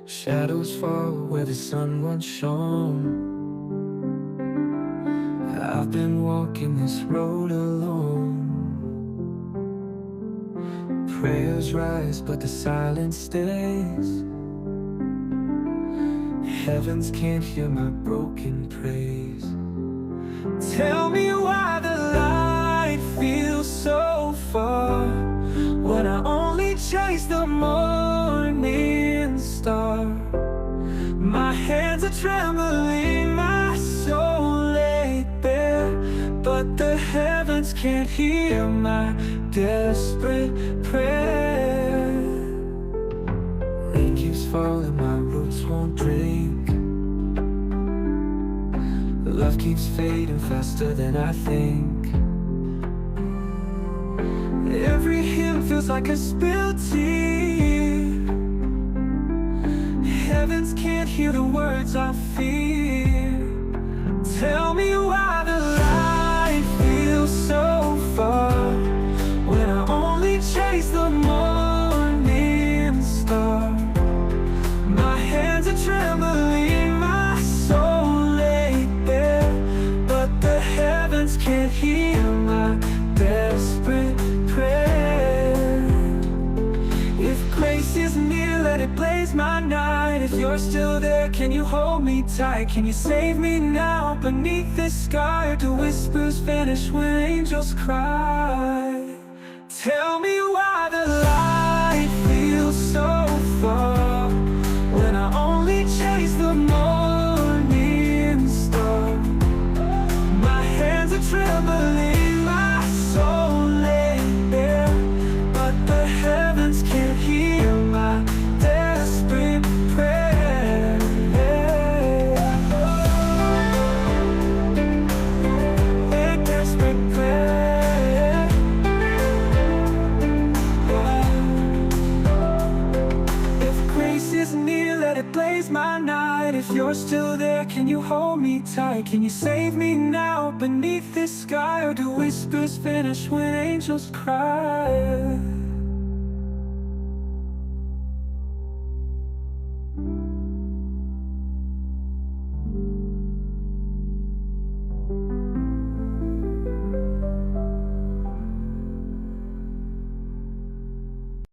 Shadows fall where the sun once shone. I've been walking this road alone. Prayers rise, but the silence stays. Heavens can't hear my broken praise. Tell me why the light feels so far, when I only chase the morning star. My hands are trembling, my soul laid bare, but the heavens can't hear my desperate prayer. Rain keeps falling, my roots won't drink. Love keeps fading faster than I think. Every hymn feels like a spilled tear. Heavens can't hear the words I fear. Tell me why the light feels so far, when I only chase the morning star. My hands are trembling, my soul laid bare, but the heavens can't hear my desperate prayer. If grace is near, let it blaze my night. If you're still there, can you hold me tight? Can you save me now beneath this sky? Or do whispers vanish when angels cry? Tell me why the light feels so far, when I only chase the morning star. My hands are trembling, my soul laid bare, but the heavens can't hear my desperate prayer. Desperate prayer. If grace is near, let it blaze my night. If you're still there, can you hold me tight? Can you save me now beneath this sky? Or do whispers vanish when angels cry?